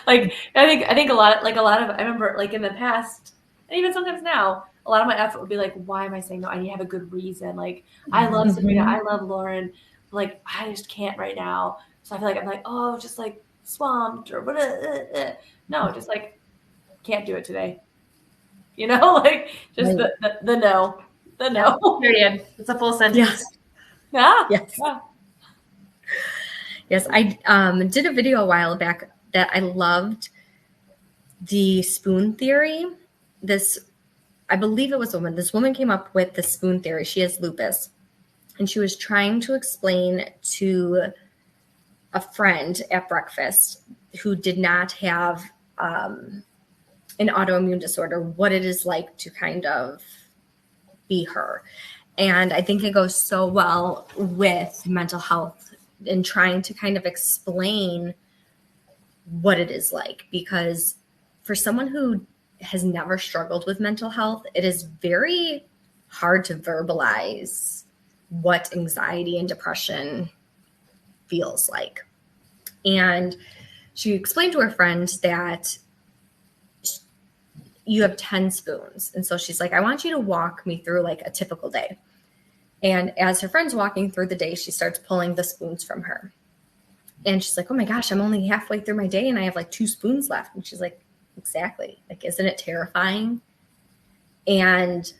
Like I think a lot of, I remember like in the past, and even sometimes now, a lot of my effort would be like, why am I saying no? I need to have a good reason. Like I love Sabrina, I love Lauren. Like I just can't right now. So I feel like I'm like, oh, just like swamped or what? No, just like can't do it today. Like just the no. Period. It's a full sentence. Yeah. Yes. Yeah. Yes. I did a video a while back that I loved the spoon theory. I believe it was a woman. This woman came up with the spoon theory. She has lupus, and she was trying to explain to a friend at breakfast who did not have an autoimmune disorder what it is like to kind of be her. And I think it goes so well with mental health and trying to kind of explain what it is like, because for someone who has never struggled with mental health, it is very hard to verbalize what anxiety and depression feels like. And she explained to her friend that you have 10 spoons. And so she's like, I want you to walk me through like a typical day. And as her friend's walking through the day, she starts pulling the spoons from her. And she's like, oh my gosh, I'm only halfway through my day and I have like 2 spoons left. And she's like, exactly. Like, isn't it terrifying? And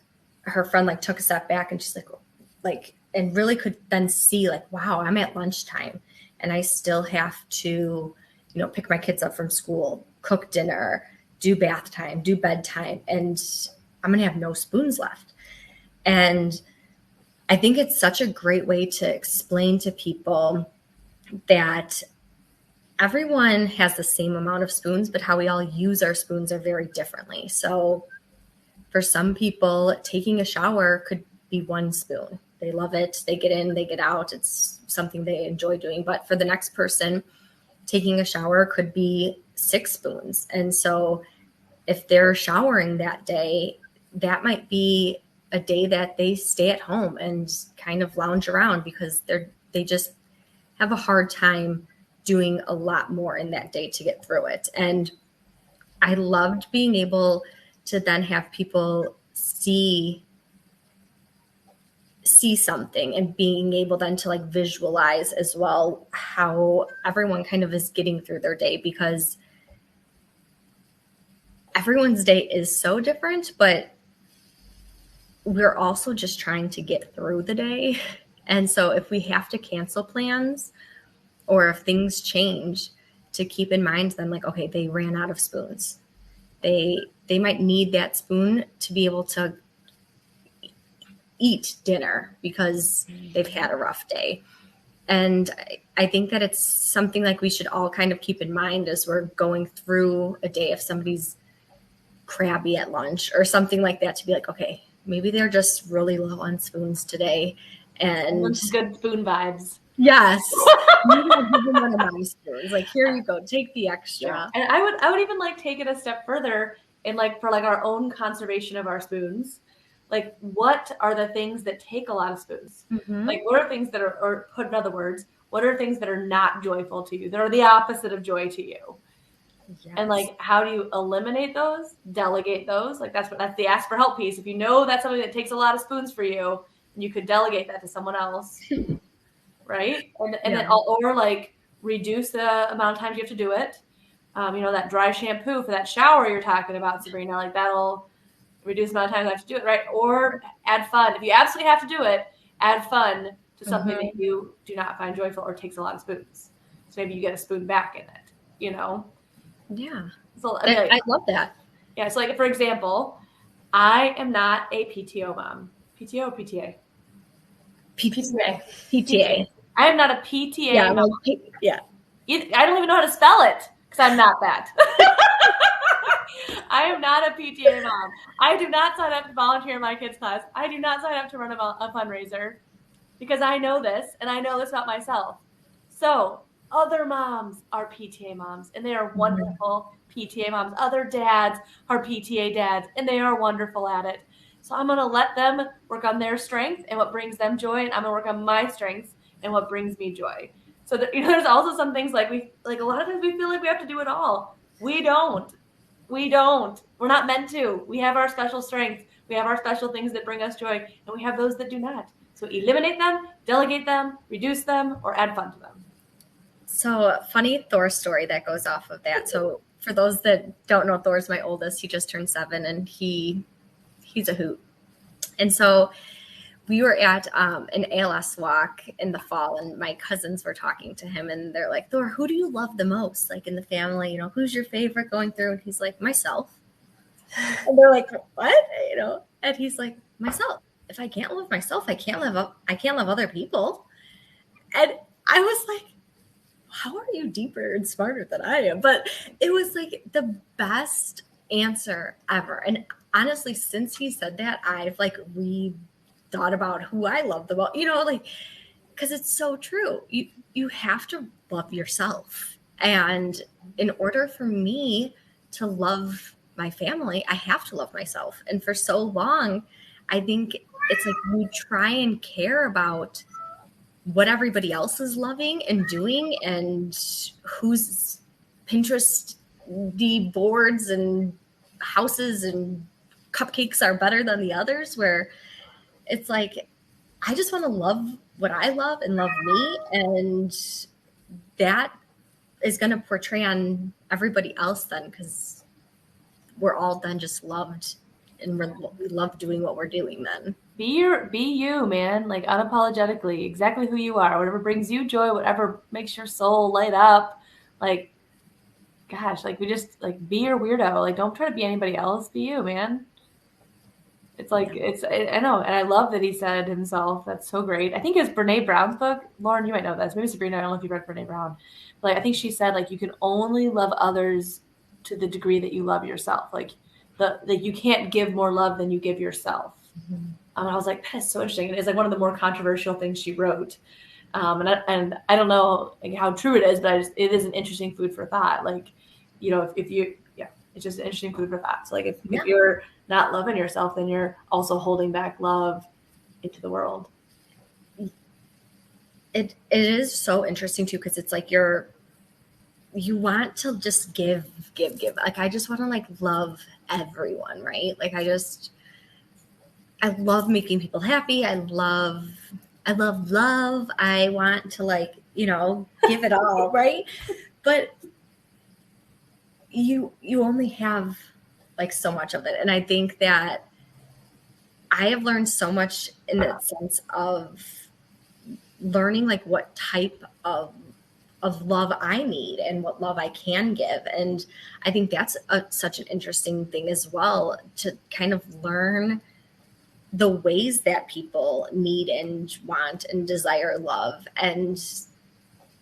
her friend like took a step back and she's like, and really could then see like, wow, I'm at lunchtime and I still have to, pick my kids up from school, cook dinner, do bath time, do bedtime, and I'm going to have no spoons left. And I think it's such a great way to explain to people that everyone has the same amount of spoons, but how we all use our spoons are very differently. So for some people, taking a shower could be 1 spoon. They love it. They get in, they get out. It's something they enjoy doing. But for the next person, taking a shower could be 6 spoons. And so if they're showering that day, that might be a day that they stay at home and kind of lounge around because they just have a hard time doing a lot more in that day to get through it. And I loved being able to then have people see something and being able then to like visualize as well how everyone kind of is getting through their day, because everyone's day is so different, but we're also just trying to get through the day. And so if we have to cancel plans or if things change, to keep in mind then like, okay, they ran out of spoons. They might need that spoon to be able to eat dinner because they've had a rough day. And I think that it's something like we should all kind of keep in mind as we're going through a day. If somebody's crabby at lunch or something like that, to be like, okay, maybe they're just really low on spoons today. And good spoon vibes. Yes. Maybe I'll give them one of my spoons. Like, here you go, take the extra. Yeah. And I would even like take it a step further and like for like our own conservation of our spoons. Like, what are the things that take a lot of spoons? Mm-hmm. Like, what are things that are, or put in other words, what are things that are not joyful to you, that are the opposite of joy to you? Yes. And like, how do you eliminate those, delegate those? Like, that's the ask for help piece. If you know that's something that takes a lot of spoons for you, you could delegate that to someone else, right? And then, or like reduce the amount of times you have to do it. That dry shampoo for that shower you're talking about, Sabrina, like that'll reduce the amount of time I have to do it, right? Or add fun. If you absolutely have to do it, add fun to something that you do not find joyful or takes a lot of spoons. So maybe you get a spoon back in it, Yeah. So I love that. Yeah. So like, for example, I am not a PTO mom. PTO or PTA? PTA. I am not a PTA mom. Yeah. I don't even know how to spell it because I'm not that. I am not a PTA mom. I do not sign up to volunteer in my kids' class. I do not sign up to run a fundraiser because I know this and I know this about myself. So other moms are PTA moms and they are wonderful PTA moms. Other dads are PTA dads and they are wonderful at it. So I'm going to let them work on their strength and what brings them joy. And I'm going to work on my strengths and what brings me joy. So there's also some things like a lot of times we feel like we have to do it all. We don't. We're not meant to. We have our special strengths. We have our special things that bring us joy, and we have those that do not. So eliminate them, delegate them, reduce them, or add fun to them. So funny Thor story that goes off of that. So for those that don't know, Thor's my oldest. He just turned 7, and he's a hoot. And so we were at an ALS walk in the fall, and my cousins were talking to him, and they're like, Thor, who do you love the most? Like in the family, who's your favorite going through? And he's like, myself. And they're like, what? And he's like, myself. If I can't love myself, I can't love other people. And I was like, how are you deeper and smarter than I am? But it was like the best answer ever. And honestly, since he said that, I've like thought about who I love the most, because it's so true. You have to love yourself. And in order for me to love my family, I have to love myself. And for so long, I think it's like we try and care about what everybody else is loving and doing and whose Pinterest boards and houses and cupcakes are better than the others, where it's like, I just want to love what I love and love me. And that is going to portray on everybody else then, because we're all then just loved and we love doing what we're doing then. Be you, man, like unapologetically, exactly who you are, whatever brings you joy, whatever makes your soul light up. Like, gosh, like we just like be your weirdo. Like, don't try to be anybody else. Be you, man. It's like, I know. And I love that he said himself. That's so great. I think it was Brene Brown's book. Lauren, you might know this. Maybe Sabrina, I don't know if you read Brene Brown. But like, I think she said, like, you can only love others to the degree that you love yourself. Like you can't give more love than you give yourself. Mm-hmm. And I was like, that is so interesting. And it's like one of the more controversial things she wrote. And I don't know like how true it is, but it is an interesting food for thought. Like, if you, it's just an interesting food for thought. So like if you're not loving yourself, then you're also holding back love into the world. It is so interesting too, because it's like you're you want to just give. Like, I just want to like love everyone, right? Like, I love making people happy. I love love. I want to like, give it all, right? But you only have like so much of it. And I think that I have learned so much in the sense of learning like what type of love I need and what love I can give. And I think that's such an interesting thing as well, to kind of learn the ways that people need and want and desire love, and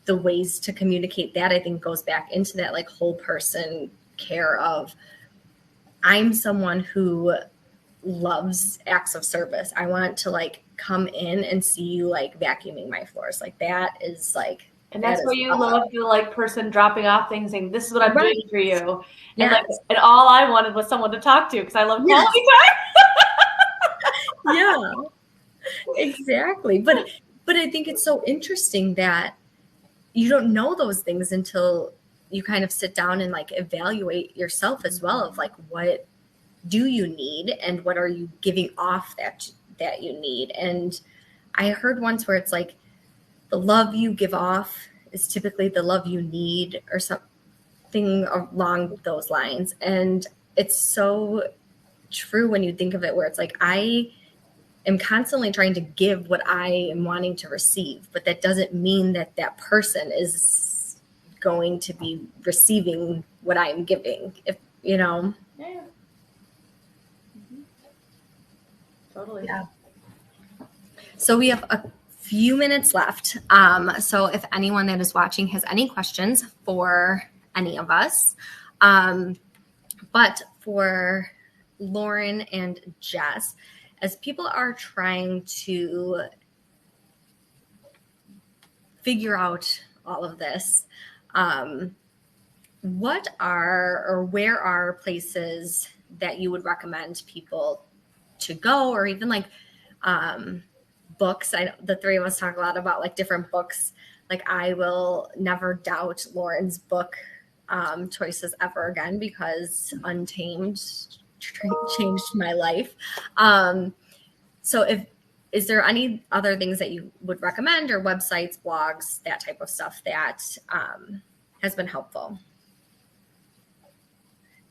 the ways to communicate that, I think, goes back into that like whole person care of, I'm someone who loves acts of service. I want to like come in and see you like vacuuming my floors. Like, that is like, and that's why you love the like person dropping off things saying, this is what I'm doing for you. And like, and all I wanted was someone to talk to, because I love quality time. Yeah, exactly. But I think it's so interesting that you don't know those things until you kind of sit down and like evaluate yourself as well, of like, what do you need and what are you giving off that you need. And I heard once where it's like, the love you give off is typically the love you need, or something along those lines. And it's so true when you think of it, where it's like, I am constantly trying to give what I am wanting to receive, but that doesn't mean that that person is going to be receiving what I'm giving, if you know. Yeah. Mm-hmm. Totally. Yeah. So we have a few minutes left. So if anyone that is watching has any questions for any of us, but for Lauren and Jess, as people are trying to figure out all of this, what are, or where are places that you would recommend people to go, or even like books? I know the three of us talk a lot about like different books. Like, I will never doubt Lauren's book choices ever again, because Untamed changed my life. So is there any other things that you would recommend, or websites, blogs, that type of stuff that has been helpful?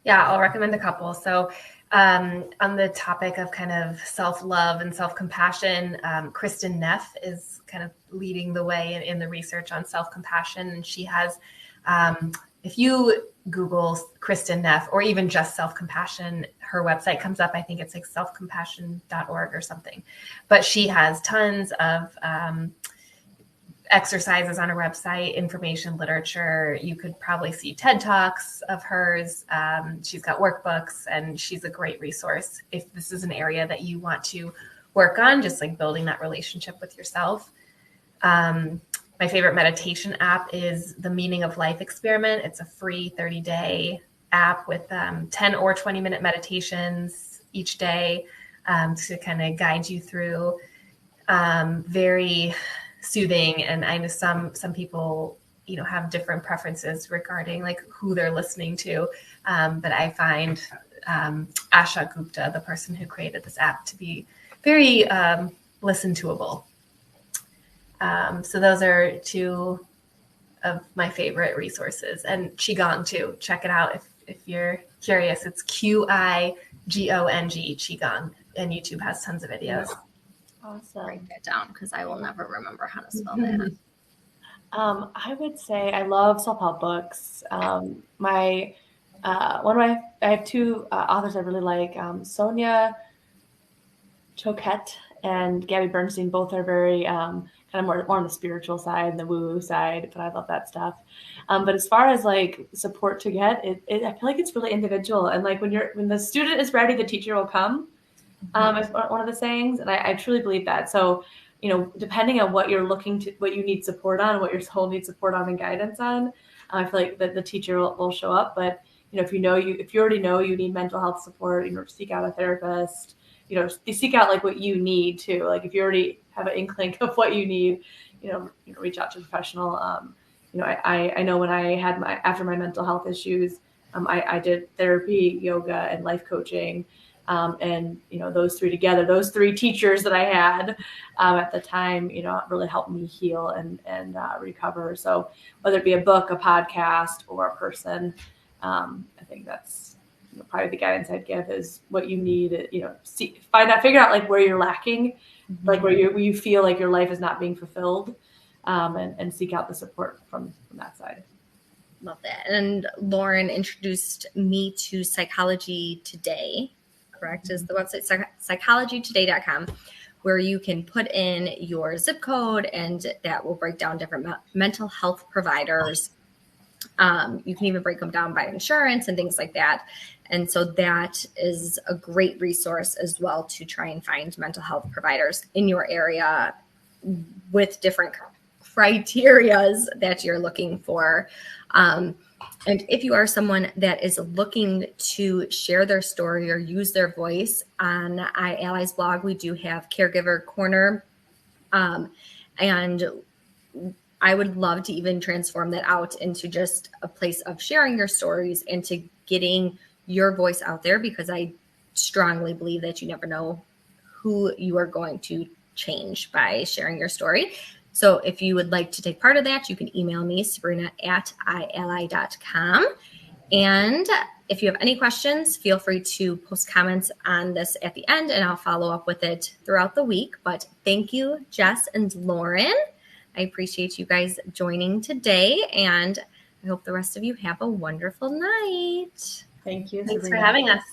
Yeah, I'll recommend a couple. So on the topic of kind of self-love and self-compassion, Kristin Neff is kind of leading the way in the research on self-compassion. And she has, if you Google Kristin Neff, or even just self-compassion, her website comes up. I think it's like selfcompassion.org or something. But she has tons of exercises on her website, information, literature. You could probably see TED Talks of hers. She's got workbooks, and she's a great resource if this is an area that you want to work on, just like building that relationship with yourself. My favorite meditation app is the Meaning of Life Experiment. It's a free 30-day app with 10 or 20-minute meditations each day to kind of guide you through. Very soothing. And I know some people, have different preferences regarding like who they're listening to. But I find Asha Gupta, the person who created this app, to be very listen toable. So those are two of my favorite resources, and Qigong too. Check it out if you're curious. It's Qigong, Qigong, and YouTube has tons of videos. Awesome. Write that down, because I will never remember how to spell that. I would say I love self-help books. I have two authors I really like, Sonia Choquette and Gabby Bernstein. Both are very kind of more on the spiritual side, the woo-woo side, but I love that stuff. But as far as like support to get, I feel like it's really individual. And like when the student is ready, the teacher will come. Is one of the sayings, and I truly believe that. So, depending on what you're what you need support on, what your soul needs support on and guidance on, I feel like the teacher will show up. But if you already know you need mental health support, seek out a therapist. You seek out like what you need too. Like if you already have an inkling of what you need, reach out to a professional. I know when I had after my mental health issues, I did therapy, yoga, and life coaching. And, those three together, those three teachers that I had at the time, really helped me heal and recover. So whether it be a book, a podcast, or a person, I think that's probably the guidance I'd give is what you need, figure out like where you're lacking, like where you feel like your life is not being fulfilled, and seek out the support from that side. Love that. And Lauren introduced me to Psychology Today, correct? Is the website psychologytoday.com, where you can put in your zip code and that will break down different mental health providers. You can even break them down by insurance and things like that. And so that is a great resource as well to try and find mental health providers in your area with different criterias that you're looking for. And if you are someone that is looking to share their story or use their voice, on iAlly's blog, we do have Caregiver Corner. And I would love to even transform that out into just a place of sharing your stories and to getting your voice out there, because I strongly believe that you never know who you are going to change by sharing your story. So if you would like to take part of that, you can email me, Sabrina@ially.com. And if you have any questions, feel free to post comments on this at the end, and I'll follow up with it throughout the week. But thank you, Jess and Lauren. I appreciate you guys joining today, and I hope the rest of you have a wonderful night. Thank you. Thanks for having us.